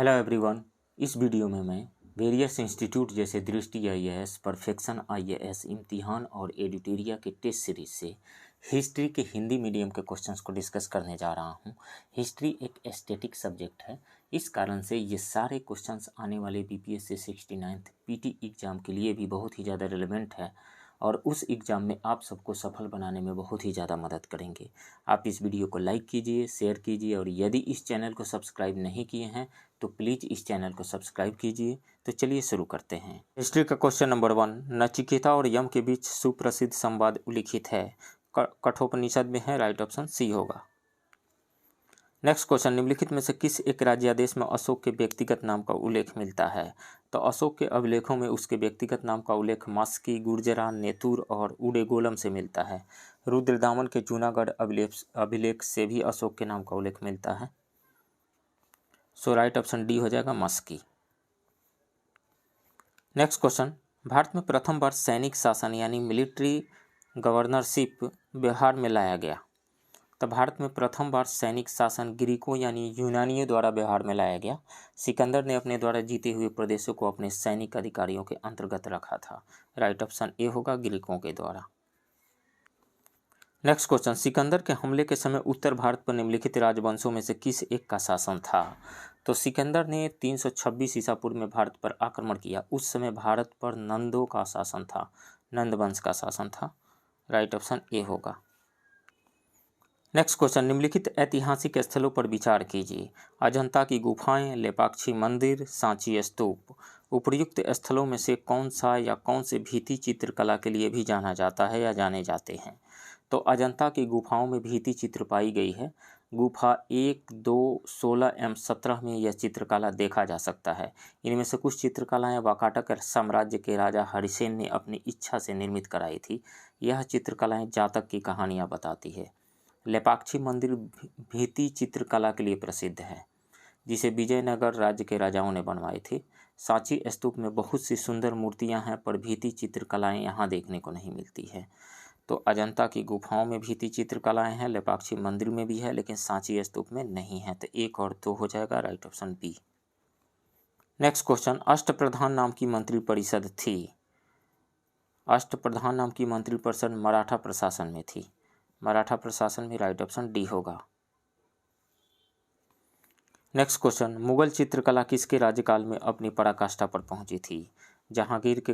Hello everyone. इस video में मैं वेरियस इंस्टीट्यूट जैसे दृष्टि आईएएस, परफेक्शन आईएएस, इम्तिहान और एडिटोरिया के टेस्ट सीरीज से हिस्ट्री के हिंदी मीडियम के क्वेश्चंस को डिस्कस करने जा रहा हूं। हिस्ट्री एक एस्थेटिक सब्जेक्ट है, इस कारण से ये सारे क्वेश्चंस आने वाले बीपीएससी 69th पीटी एग्ज़ाम के लिए भी बहुत ही ज़्यादा रिलेवेंट है और उस एग्ज़ाम में आप सबको सफल बनाने में बहुत ही ज़्यादा मदद करेंगे। आप इस वीडियो को लाइक कीजिए, शेयर कीजिए और यदि इस चैनल को सब्सक्राइब नहीं किए हैं तो प्लीज़ इस चैनल को सब्सक्राइब कीजिए। तो चलिए शुरू करते हैं। हिस्ट्री का क्वेश्चन नंबर 1, नचिकेता और यम के बीच सुप्रसिद्ध संवाद उल्लिखित है। कठोपनिषद में है, राइट ऑप्शन सी होगा। नेक्स्ट क्वेश्चन, निम्नलिखित में से किस एक राज्यादेश में अशोक के व्यक्तिगत नाम का उल्लेख मिलता है? तो अशोक के अभिलेखों में उसके व्यक्तिगत नाम का उल्लेख मस्की, गुर्जरा, नेतुर और उडेगोलम से मिलता है। रुद्रदामन के जूनागढ़ अभिलेख से भी अशोक के नाम का उल्लेख मिलता है। सो राइट ऑप्शन डी हो जाएगा, मस्की। नेक्स्ट क्वेश्चन, भारत में प्रथम बार सैनिक शासन यानी मिलिट्री गवर्नरशिप बिहार में लाया गया। तो भारत में प्रथम बार सैनिक शासन ग्रीकों यानी यूनानियों द्वारा बिहार में लाया गया। सिकंदर ने अपने द्वारा जीते हुए प्रदेशों को अपने सैनिक अधिकारियों के अंतर्गत रखा था। राइट ऑप्शन ए होगा, ग्रीकों के द्वारा। नेक्स्ट क्वेश्चन, सिकंदर के हमले के समय उत्तर भारत पर निम्नलिखित राजवंशों में से किस एक का शासन था? तो सिकंदर ने 326 ईसा पूर्व में भारत पर आक्रमण किया। उस समय भारत पर नंदों का शासन था, नंद वंश का शासन था। राइट ऑप्शन ए होगा। नेक्स्ट क्वेश्चन, निम्नलिखित ऐतिहासिक स्थलों पर विचार कीजिए। अजंता की गुफाएं, लेपाक्षी मंदिर, सांची स्तूप। उपर्युक्त स्थलों में से कौन सा या कौन से भित्ति चित्रकला के लिए भी जाना जाता है या जाने जाते हैं? तो अजंता की गुफाओं में भित्ति चित्र पाई गई है। गुफा 1, 2, 16 एवं 17 में यह चित्रकला देखा जा सकता है। इनमें से कुछ चित्रकलाएं वाकाटक साम्राज्य के राजा हरिसेन ने अपनी इच्छा से निर्मित कराई थी। यह चित्रकलाएं जातक की कहानियाँ बताती है। लेपाक्षी मंदिर भित्ति चित्रकला के लिए प्रसिद्ध है, जिसे विजयनगर राज्य के राजाओं ने बनवाए थे। सांची स्तूप में बहुत सी सुंदर मूर्तियां हैं, पर भित्ति चित्रकलाएं यहाँ देखने को नहीं मिलती है। तो अजंता की गुफाओं में भित्ति चित्रकलाएं हैं, लेपाक्षी मंदिर में भी है, लेकिन सांची स्तूप में नहीं है। तो 1 और 2 हो जाएगा, right option B. Next question, Ashtapradhan नाम की मंत्रिपरिषद थी। अष्टप्रधान नाम की मंत्रिपरिषद मराठा प्रशासन में थी। मराठा प्रशासन में राइट ऑप्शन डी होगा। नेक्स्ट क्वेश्चन, मुगल चित्रकला किसके राज्यकाल में अपनी पराकाष्ठा पर पहुंची थी? जहांगीर के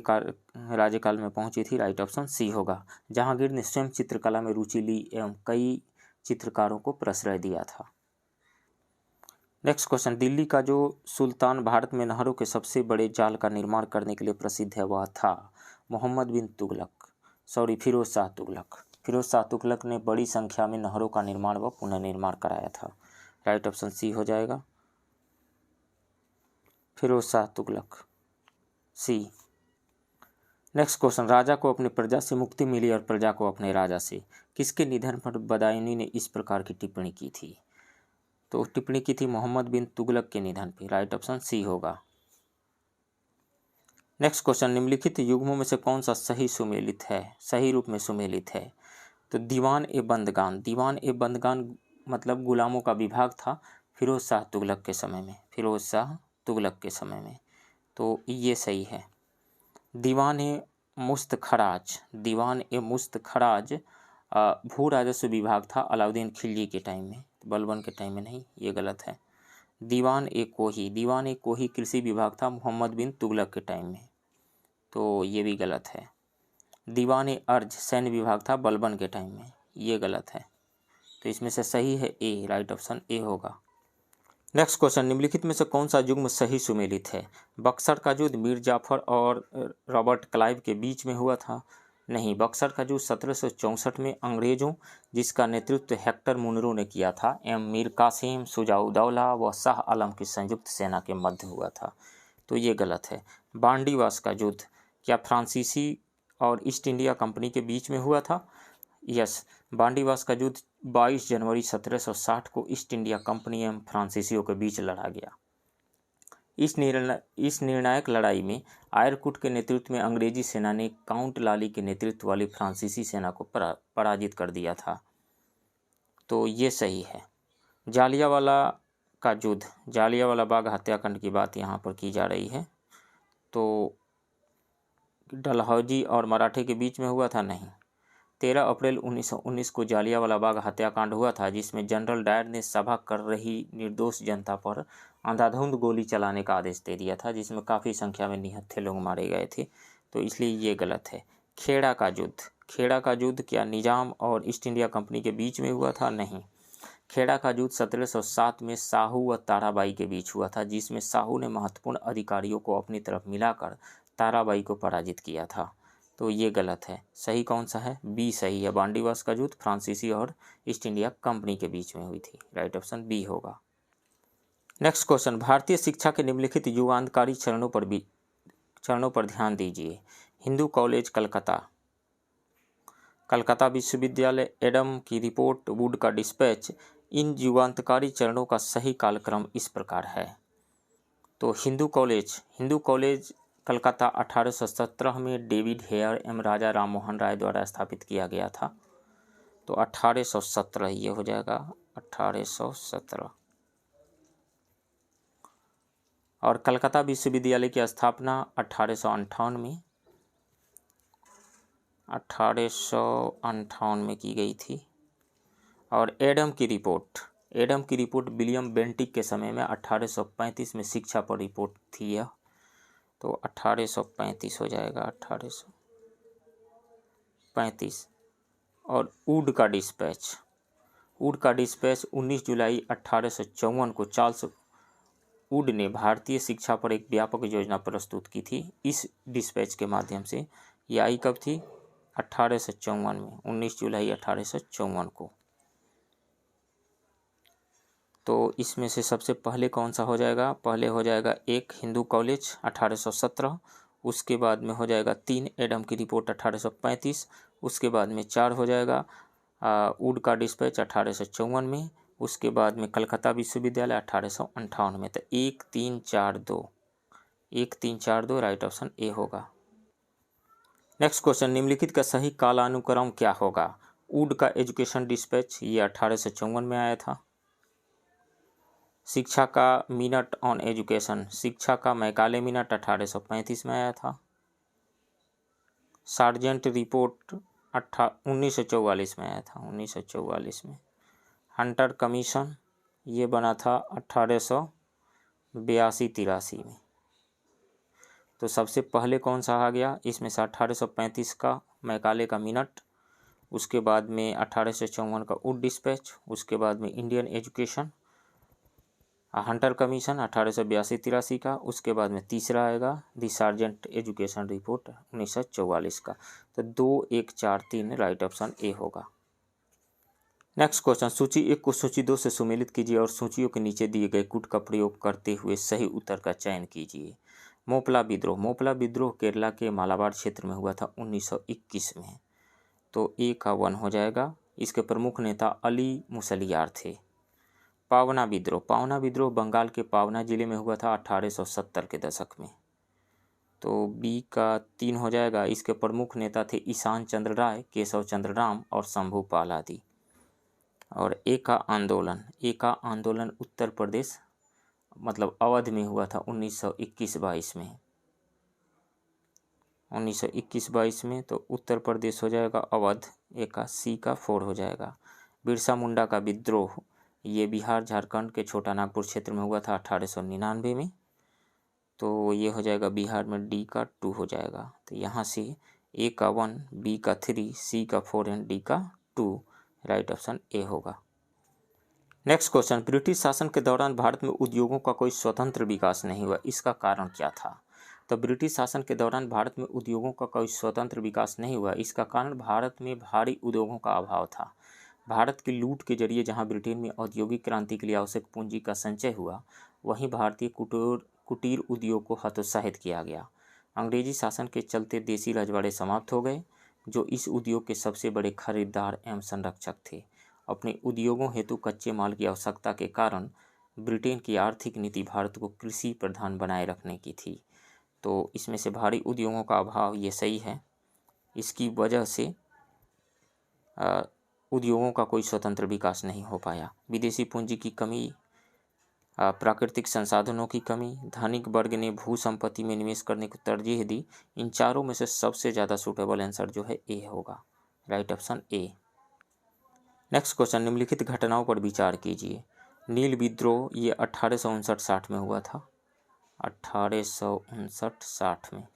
राज्यकाल में पहुंची थी। राइट ऑप्शन सी होगा। जहांगीर ने स्वयं चित्रकला में रुचि ली एवं कई चित्रकारों को प्रश्रय दिया था। नेक्स्ट क्वेश्चन, दिल्ली का जो सुल्तान भारत में नहरों के सबसे बड़े जाल का निर्माण करने के लिए प्रसिद्ध है वह था फिरोज शाह तुगलक। फिरोज शाह तुगलक ने बड़ी संख्या में नहरों का निर्माण व पुनर्निर्माण कराया था। राइट ऑप्शन सी हो जाएगा, फिरोज शाह तुगलक, सी। नेक्स्ट क्वेश्चन, राजा को अपनी प्रजा से मुक्ति मिली और प्रजा को अपने राजा से। किसके निधन पर बदायूनी ने इस प्रकार की टिप्पणी की थी? तो टिप्पणी की थी मोहम्मद बिन तुगलक के निधन पर। राइट ऑप्शन सी होगा। नेक्स्ट क्वेश्चन, निम्नलिखित युग्मों में से कौन सा सही रूप में सुमेलित है? तो दीवान ए बंदगान। दीवान ए बंदगान मतलब गुलामों का विभाग था फिरोज शाह तुगलक के समय में। फिरोज शाह तुगलक के समय में, तो ये सही है। दीवान ए मुस्तखराज। दीवान ए मुस्तखराज भू राजस्व विभाग था अलाउद्दीन खिलजी के टाइम में, बलबन के टाइम में नहीं, ये गलत है। दीवान ए कोही। दीवान ए कोही कृषि विभाग था मोहम्मद बिन तुगलक के टाइम में, तो ये भी गलत है। दीवान ए अर्ज सैन्य विभाग था बलबन के टाइम में, ये गलत है। तो इसमें से सही है ए, राइट ऑप्शन ए होगा। नेक्स्ट क्वेश्चन, निम्नलिखित में से कौन सा युग्म सही सुमेलित है? बक्सर का युद्ध मीर जाफर और रॉबर्ट क्लाइव के बीच में हुआ था। नहीं, बक्सर का युद्ध 1764 में अंग्रेजों, जिसका नेतृत्व हेक्टर मुनरो ने किया था, एवं मीर कासिम, शुजाउद्दौला व शाह आलम की संयुक्त सेना के मध्य हुआ था, तो ये गलत है। बांडीवास का युद्ध क्या फ्रांसीसी और ईस्ट इंडिया कंपनी के बीच में हुआ था? यस, बांडीवास का युद्ध 22 जनवरी 1760 को ईस्ट इंडिया कंपनी एवं फ्रांसीसियों के बीच लड़ा गया। इस निर्णायक लड़ाई में आयरकुट के नेतृत्व में अंग्रेजी सेना ने काउंट लाली के नेतृत्व वाली फ्रांसीसी सेना को पराजित कर दिया था, तो ये सही है। जालियांवाला का युद्ध, जालियांवाला बाग हत्याकांड की बात यहाँ पर की जा रही है। तो डलहौजी और मराठे के बीच में हुआ था? नहीं। 13 अप्रैल 1919 को जालियांवाला बाग हत्याकांड हुआ था, जिसमें जनरल डायर ने सभा कर रही निर्दोष जनता पर अंधाधुंध गोली चलाने का आदेश दे दिया था, जिसमें काफ़ी संख्या में निहत्थे लोग मारे गए थे। तो इसलिए ये गलत है। खेड़ा का युद्ध, खेड़ा का युद्ध क्या निजाम और ईस्ट इंडिया कंपनी के बीच में हुआ था? नहीं। खेड़ा का युद्ध 1707 में साहू व ताराबाई के बीच हुआ था, जिसमें साहू ने महत्वपूर्ण अधिकारियों को अपनी तरफ मिलाकर ताराबाई को पराजित किया था। तो ये गलत है। सही कौन सा है? बी सही है। बांडीवास का युद्ध फ्रांसीसी और ईस्ट इंडिया कंपनी के बीच में हुई थी। राइट ऑप्शन बी होगा। नेक्स्ट क्वेश्चन, भारतीय शिक्षा के निम्नलिखित युगांतकारी चरणों पर ध्यान दीजिए। हिंदू कॉलेज कलकत्ता, कलकत्ता विश्वविद्यालय, एडम की रिपोर्ट, वुड का डिस्पैच। इन युगांतकारी चरणों का सही कालक्रम इस प्रकार है। तो हिंदू कॉलेज कलकत्ता 1817 में डेविड हेयर एवं राजा राम मोहन राय द्वारा स्थापित किया गया था। तो 1817 ये हो जाएगा, 1817। और कलकत्ता विश्वविद्यालय की स्थापना 1858 में 1858 में की गई थी। और एडम की रिपोर्ट विलियम बेंटिक के समय में 1835 में शिक्षा पर रिपोर्ट थी यह। तो 1835 हो जाएगा, 1835। और वुड का डिस्पैच 19 जुलाई 1854 को चार्ल्स वुड ने भारतीय शिक्षा पर एक व्यापक योजना प्रस्तुत की थी। इस डिस्पैच के माध्यम से यह आई कब थी? 1854 में, 19 जुलाई 1854 को। तो इसमें से सबसे पहले कौन सा हो जाएगा? पहले हो जाएगा एक हिंदू कॉलेज 1817, उसके बाद में हो जाएगा 3 एडम की रिपोर्ट 1835, उसके बाद में 4 हो जाएगा वुड का डिस्पैच 1854 में, उसके बाद में कलकत्ता विश्वविद्यालय 1858 में। तो 1 3 4 2, 1 3 4 2 राइट ऑप्शन ए होगा। नेक्स्ट क्वेश्चन, निम्नलिखित का सही कालानुक्रम क्या होगा? वुड का एजुकेशन डिस्पैच ये 1854 में आया था। शिक्षा का मिनट ऑन एजुकेशन, शिक्षा का मैकाले मिनट 1835 में आया था। सार्जेंट रिपोर्ट 1944 में आया था, 1944 में। हंटर कमीशन ये बना था 1882-83 में। तो सबसे पहले कौन सा आ गया इसमें से? 1835 का मैकाले का मिनट, उसके बाद में 1854 का वुड डिस्पैच, उसके बाद में इंडियन एजुकेशन, हंटर कमीशन 1882-83 का, उसके बाद में तीसरा आएगा दी सार्जेंट एजुकेशन रिपोर्ट 1944 का। तो 2 1 4 3 राइट ऑप्शन ए होगा। नेक्स्ट क्वेश्चन, सूची 1 को सूची 2 से सुमेलित कीजिए और सूचियों के नीचे दिए गए कूट का प्रयोग करते हुए सही उत्तर का चयन कीजिए। मोपला विद्रोह केरला के मालाबार क्षेत्र में हुआ था 1921 में। तो ए का 1 हो जाएगा। इसके प्रमुख नेता अली मुसलियार थे। पावना विद्रोह बंगाल के पावना जिले में हुआ था 1870 के दशक में। तो बी का 3 हो जाएगा। इसके प्रमुख नेता थे ईशान चंद्र राय, केशव चंद्र राम और शंभू पाल आदि। और ए का आंदोलन उत्तर प्रदेश मतलब अवध में हुआ था 1921-22 में। 1921-22 में तो उत्तर प्रदेश हो जाएगा अवध। ए का सी का 4 हो जाएगा। बिरसा मुंडा का विद्रोह ये बिहार झारखंड के छोटा नागपुर क्षेत्र में हुआ था 1899 में। तो ये हो जाएगा बिहार में, डी का 2 हो जाएगा। तो यहाँ से ए का 1, बी का 3, सी का 4 एंड डी का 2 राइट ऑप्शन ए होगा। नेक्स्ट क्वेश्चन, ब्रिटिश शासन के दौरान भारत में उद्योगों का कोई स्वतंत्र विकास नहीं हुआ, इसका कारण क्या था? तो ब्रिटिश शासन के दौरान भारत में उद्योगों का कोई स्वतंत्र विकास नहीं हुआ, इसका कारण भारत में भारी उद्योगों का अभाव था। भारत की लूट के जरिए जहां ब्रिटेन में औद्योगिक क्रांति के लिए आवश्यक पूंजी का संचय हुआ, वहीं भारतीय कुटीर उद्योग को हतोत्साहित किया गया। अंग्रेजी शासन के चलते देसी रजवाड़े समाप्त हो गए, जो इस उद्योग के सबसे बड़े खरीदार एवं संरक्षक थे। अपने उद्योगों हेतु कच्चे माल की आवश्यकता के कारण ब्रिटेन की आर्थिक नीति भारत को कृषि प्रधान बनाए रखने की थी। तो इसमें से भारी उद्योगों का अभाव ये सही है। इसकी वजह से उद्योगों का कोई स्वतंत्र विकास नहीं हो पाया। विदेशी पूंजी की कमी प्राकृतिक संसाधनों की कमी, धनिक वर्ग ने भू संपत्ति में निवेश करने को तरजीह दी। इन चारों में से सबसे ज़्यादा सूटेबल आंसर जो है ए होगा, right option A. Next question, निम्नलिखित घटनाओं पर विचार कीजिए। नील विद्रोह ये 1859-60 में हुआ था, 1859-60 में।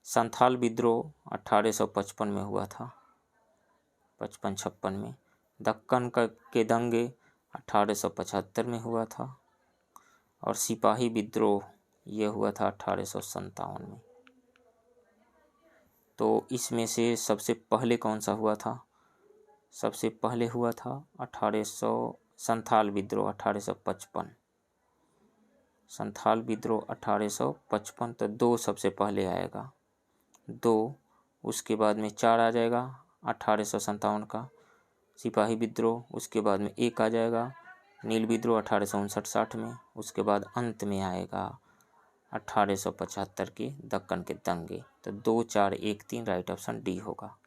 संथाल विद्रोह 1855 में हुआ था, 55-56 में। दक्कन के दंगे 1875 में हुआ था, और सिपाही विद्रोह ये हुआ था 1857 में। तो इसमें से सबसे पहले कौन सा हुआ था? सबसे पहले हुआ था संथाल विद्रोह 1855। संथाल विद्रोह 1855, तो 2 सबसे पहले आएगा, 2। उसके बाद में 4 आ जाएगा 1857 का। सिपाही विद्रोह उसके बाद में 1 आ जाएगा। नील विद्रोह 1859-60 में। उसके बाद अंत में आएगा 1875 के दक्कन के दंगे। तो 2, 4, 1, 3 राइट ऑप्शन डी होगा।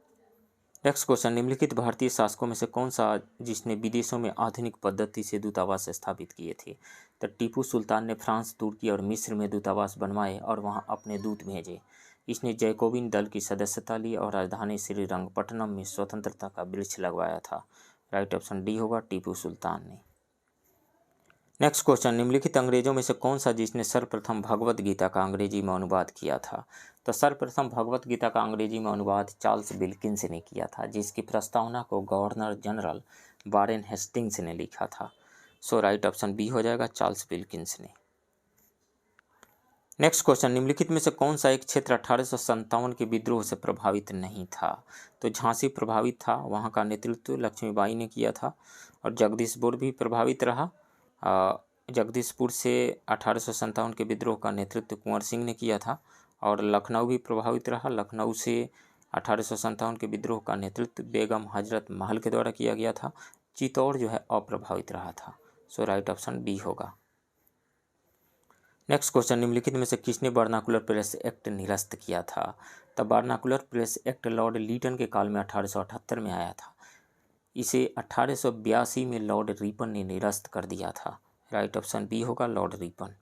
नेक्स्ट क्वेश्चन, निम्नलिखित भारतीय शासकों में से कौन सा जिसने विदेशों में आधुनिक पद्धति से दूतावास स्थापित किए थे? तो टीपू सुल्तान ने फ्रांस, तुर्की और मिस्र में दूतावास बनवाए और वहां अपने दूत भेजे। इसने जैकोबिन दल की सदस्यता ली और राजधानी श्रीरंगपट्टनम में स्वतंत्रता का वृक्ष लगवाया था। राइट ऑप्शन डी होगा, टीपू सुल्तान ने। नेक्स्ट क्वेश्चन, निम्नलिखित अंग्रेजों में से कौन सा जिसने सर्वप्रथम भगवत गीता का अंग्रेजी में अनुवाद किया था? तो सर्वप्रथम भगवत गीता का अंग्रेजी में अनुवाद चार्ल्स विल्किंस ने किया था, जिसकी प्रस्तावना को गवर्नर जनरल वारेन हेस्टिंग्स ने लिखा था। सो राइट ऑप्शन बी हो जाएगा, चार्ल्स विल्किंस ने। नेक्स्ट क्वेश्चन, निम्नलिखित में से कौन सा एक क्षेत्र 1857 के विद्रोह से प्रभावित नहीं था? तो झांसी प्रभावित था, वहां का नेतृत्व लक्ष्मीबाई ने किया था, और जगदीशपुर भी प्रभावित रहा। जगदीशपुर से 1857 के विद्रोह का नेतृत्व कुंवर सिंह ने किया था, और लखनऊ भी प्रभावित रहा। लखनऊ से 1857 के विद्रोह का नेतृत्व बेगम हजरत महल के द्वारा किया गया था। चित्तौड़ जो है अप्रभावित रहा था। सो राइट ऑप्शन बी होगा। नेक्स्ट क्वेश्चन, निम्नलिखित में से किसने वर्नाकुलर प्रेस एक्ट निरस्त किया था? तब vernacular press act Lord Lytton के काल में 1878 में आया था। इसे 1882 में लॉर्ड रिपन ने निरस्त कर दिया था। राइट ऑप्शन बी होगा, लॉर्ड रिपन।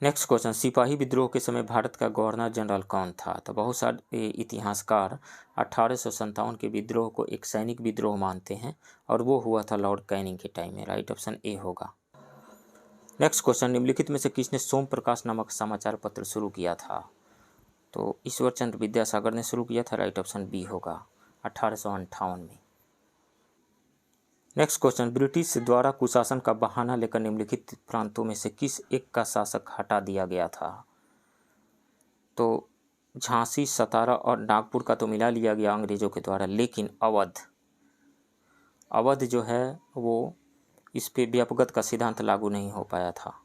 नेक्स्ट क्वेश्चन, सिपाही विद्रोह के समय भारत का गवर्नर जनरल कौन था? तो बहुत सारे इतिहासकार 1857 के विद्रोह को एक सैनिक विद्रोह मानते हैं, और वो हुआ था लॉर्ड कैनिंग के टाइम में। राइट ऑप्शन ए होगा। नेक्स्ट क्वेश्चन, निम्नलिखित में से किसने सोम प्रकाश नामक समाचार पत्र शुरू किया था? तो ईश्वर चंद्र विद्यासागर ने शुरू किया था। राइट ऑप्शन बी होगा, 1858 में। नेक्स्ट क्वेश्चन, ब्रिटिश द्वारा कुशासन का बहाना लेकर निम्नलिखित प्रांतों में से किस एक का शासक हटा दिया गया था? तो झांसी, सतारा और नागपुर का तो मिला लिया गया अंग्रेजों के द्वारा, लेकिन अवध जो है वो इस पे व्यापकता का सिद्धांत लागू नहीं हो पाया था,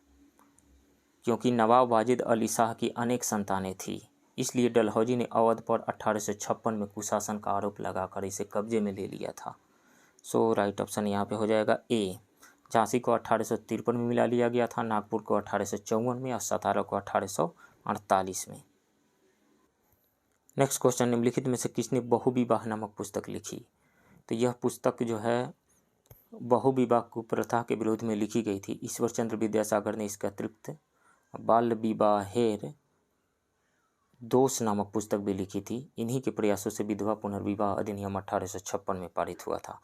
क्योंकि नवाब वाजिद अली शाह की अनेक संतानें थी। इसलिए डलहौजी ने अवध पर 1856 में कुशासन का आरोप लगाकर इसे कब्जे में ले लिया था। सो राइट ऑप्शन यहाँ पे हो जाएगा ए। झांसी को 1853 में मिला लिया गया था, नागपुर को 1854 में और सतारा को 1848 में। नेक्स्ट क्वेश्चन, निम्नलिखित में से किसने बहुविवाह नामक पुस्तक लिखी? तो यह पुस्तक जो है बहुविवाह कुप्रथा के विरोध में लिखी गई थी। ईश्वर चंद्र विद्यासागर ने इसके अतिरिक्त बाल विवाहेर दोष नामक पुस्तक भी लिखी थी। इन्हीं के प्रयासों से विधवा पुनर्विवाह अधिनियम 1856 में पारित हुआ था।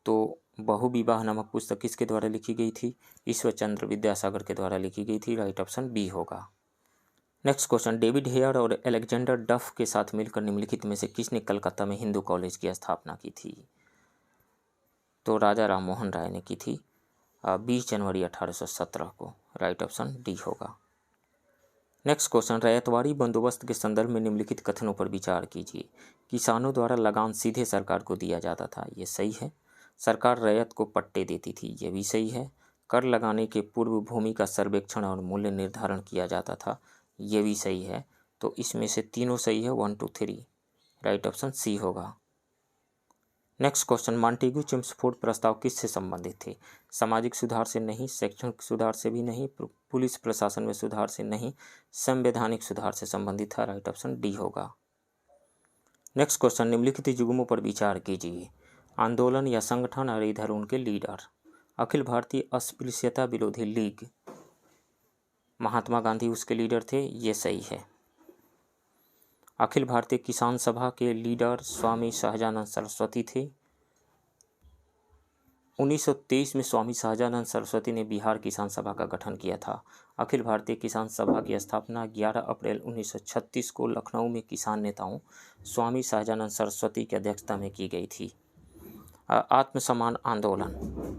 तो बहुविवाह नामक पुस्तक किसके द्वारा लिखी गई थी? ईश्वर चंद्र विद्यासागर के द्वारा लिखी गई थी। राइट ऑप्शन बी होगा। नेक्स्ट क्वेश्चन, डेविड हेयर और अलेक्जेंडर डफ के साथ मिलकर निम्नलिखित में से किसने कलकत्ता में हिंदू कॉलेज की स्थापना की थी? तो राजा राम मोहन राय ने की थी 20 जनवरी 1817 को। राइट ऑप्शन डी होगा। नेक्स्ट क्वेश्चन, रैयतवाड़ी बंदोबस्त के संदर्भ में निम्नलिखित कथनों पर विचार कीजिए। किसानों द्वारा लगान सीधे सरकार को दिया जाता था, ये सही है। सरकार रैयत को पट्टे देती थी, ये भी सही है। कर लगाने के पूर्व भूमि का सर्वेक्षण और मूल्य निर्धारण किया जाता था, ये भी सही है। तो इसमें से तीनों सही है, 1, 2, 3। राइट ऑप्शन सी होगा। नेक्स्ट क्वेश्चन, मॉन्टेग्यू चेम्सफोर्ड प्रस्ताव किससे संबंधित थे? सामाजिक सुधार से नहीं, शैक्षणिक सुधार से भी नहीं, पुलिस प्रशासन में सुधार से नहीं, संवैधानिक सुधार से संबंधित था। राइट ऑप्शन डी होगा। नेक्स्ट क्वेश्चन, निम्नलिखित युग्मों पर विचार कीजिए। आंदोलन या संगठन और इधर उनके लीडर। अखिल भारतीय अस्पृश्यता विरोधी लीग, महात्मा गांधी उसके लीडर थे, ये सही है। अखिल भारतीय किसान सभा के लीडर स्वामी सहजानंद सरस्वती थे। 1923 में स्वामी सहजानंद सरस्वती ने बिहार किसान सभा का गठन किया था। अखिल भारतीय किसान सभा की स्थापना 11 अप्रैल 1936 को लखनऊ में किसान नेताओं स्वामी सहजानंद सरस्वती की अध्यक्षता में की गई थी। आत्मसम्मान आंदोलन,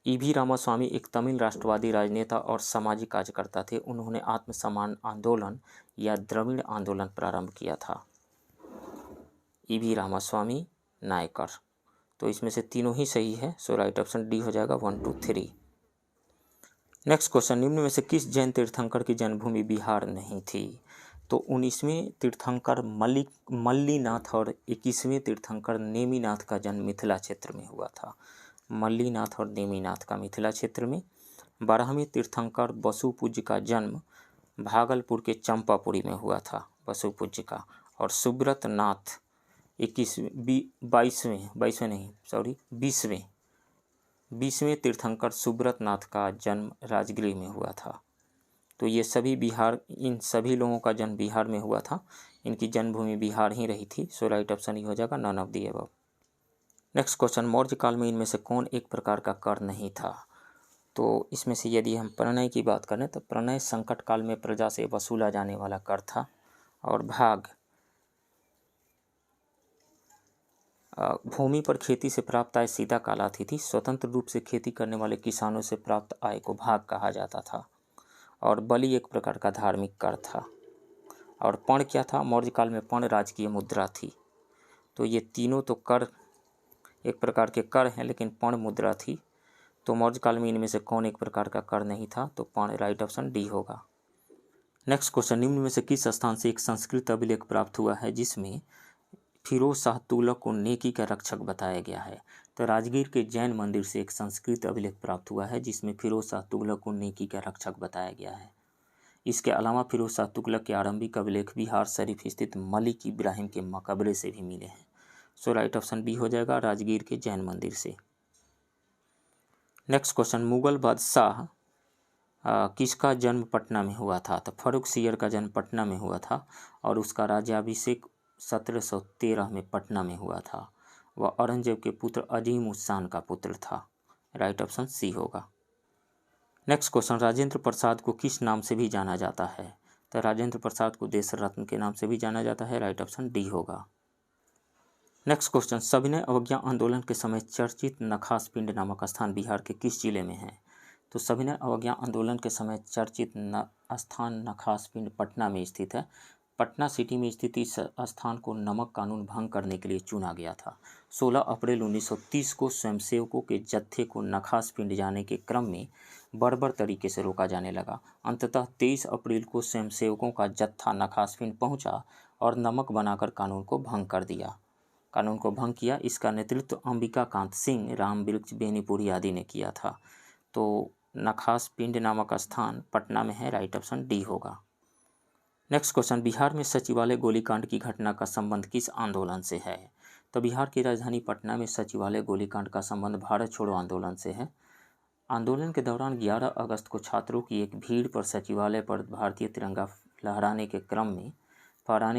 ईवी रामास्वामी एक तमिल राष्ट्रवादी राजनेता और सामाजिक कार्यकर्ता थे। उन्होंने आत्मसम्मान आंदोलन या द्रविड़ आंदोलन प्रारंभ किया था। ईवी रामास्वामी नायकर, तो इसमें से तीनों ही सही है, सो राइट ऑप्शन डी हो जाएगा 1, 2, 3। नेक्स्ट क्वेश्चन, निम्न में से किस जैन तीर्थंकर की जन्मभूमि बिहार नहीं थी? तो 19वें तीर्थंकर मल्लीनाथ और 21वें तीर्थंकर नेमिनाथ का जन्म मिथिला क्षेत्र में हुआ था। मल्लीनाथ और नेमिनाथ का मिथिला क्षेत्र में। 12वें तीर्थंकर बसुपूज्य का जन्म भागलपुर के चंपापुरी में हुआ था, बसुपूज्य का। और सुब्रत नाथ 20वें तीर्थंकर सुब्रत नाथ का जन्म राजगीर में हुआ था। तो ये सभी बिहार, इन सभी लोगों का जन्म बिहार में हुआ था। इनकी जन्मभूमि बिहार ही रही थी, सो राइट ऑप्शन ही हो जाएगा none of the above. Next question, Maurya काल में इनमें से कौन एक प्रकार का कर नहीं था? तो इसमें से यदि हम प्रणय की बात करें तो प्रणय संकट काल में प्रजा से वसूला जाने वाला कर था। और भाग भूमि पर खेती से प्राप्त आय सीधा कहलाती थी। स्वतंत्र रूप से खेती करने वाले किसानों से प्राप्त आय को भाग कहा जाता था। और बलि एक प्रकार का धार्मिक कर था। और पण क्या था? मौर्य काल में पण राजकीय मुद्रा थी। तो ये तीनों तो कर एक प्रकार के कर हैं, लेकिन पण मुद्रा थी। तो मौर्य काल में इनमें से कौन एक प्रकार का कर नहीं था? तो पण, राइट ऑप्शन डी होगा। नेक्स्ट क्वेश्चन, निम्न में से किस स्थान से एक संस्कृत अभिलेख प्राप्त हुआ है जिसमें फिरोज शाह तुगलक को नेकी का रक्षक बताया गया है? तो राजगीर के जैन मंदिर से एक संस्कृत अभिलेख प्राप्त हुआ है जिसमें फिरोज शाह तुगलक को नेकी का रक्षक बताया गया है। इसके अलावा फिरोज शाह तुगलक के आरंभिक अभिलेख बिहार शरीफ स्थित मलिक इब्राहिम के मकबरे से भी मिले हैं। सो राइट ऑप्शन बी हो जाएगा, राजगीर के जैन मंदिर से। नेक्स्ट क्वेश्चन, मुगल बादशाह किसका जन्म पटना में हुआ था? तो फर्रुख सियर का जन्म पटना में हुआ था और उसका राज्याभिषेक 1713 में पटना में हुआ था। वह औरंगजेब के पुत्र अजीम उस शान का पुत्र था। राइट ऑप्शन सी होगा। नेक्स्ट क्वेश्चन, राजेंद्र प्रसाद को किस नाम से भी जाना जाता है? तो राजेंद्र प्रसाद को देश रत्न के नाम से भी जाना जाता है। राइट ऑप्शन डी होगा। नेक्स्ट क्वेश्चन, सविनय अवज्ञा आंदोलन के समय चर्चित नखास पिंड नामक स्थान बिहार के किस जिले में है? तो सविनय अवज्ञा आंदोलन के समय चर्चित स्थान नखास पिंड पटना में स्थित है। पटना सिटी में स्थित इस स्थान को नमक कानून भंग करने के लिए चुना गया था। 16 अप्रैल 1930 को स्वयंसेवकों के जत्थे को नखास पिंड जाने के क्रम में बर्बर तरीके से रोका जाने लगा। अंततः 23 अप्रैल को स्वयंसेवकों का जत्था नखास पिंड पहुंचा और नमक बनाकर कानून को भंग किया। इसका नेतृत्व अंबिका कांत सिंह, राम वृक्ष बेनीपुरी आदि ने किया था। तो नखास पिंड नामक स्थान पटना में है। राइट ऑप्शन डी होगा। नेक्स्ट क्वेश्चन, बिहार में सचिवालय गोलीकांड की घटना का संबंध किस आंदोलन से है? तो बिहार की राजधानी पटना में सचिवालय गोलीकांड का संबंध भारत छोड़ो आंदोलन से है। आंदोलन के दौरान 11 अगस्त को छात्रों की एक भीड़ पर सचिवालय पर भारतीय तिरंगा फहराने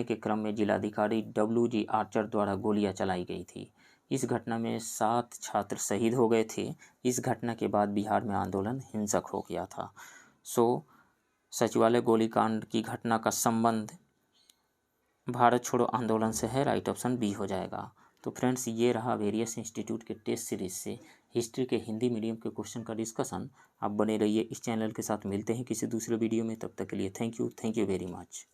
के क्रम में जिलाधिकारी WG आर्चर द्वारा गोलियां चलाई गई थी। इस घटना में 7 छात्र शहीद हो गए थे। इस घटना के बाद बिहार में आंदोलन हिंसक हो गया था। सो सचिवालय गोलीकांड की घटना का संबंध भारत छोड़ो आंदोलन से है। राइट ऑप्शन बी हो जाएगा। तो फ्रेंड्स, ये रहा वेरियस इंस्टीट्यूट के टेस्ट सीरीज से हिस्ट्री के हिंदी मीडियम के क्वेश्चन का डिस्कशन। आप बने रहिए इस चैनल के साथ। मिलते हैं किसी दूसरे वीडियो में, तब तक के लिए थैंक यू वेरी मच।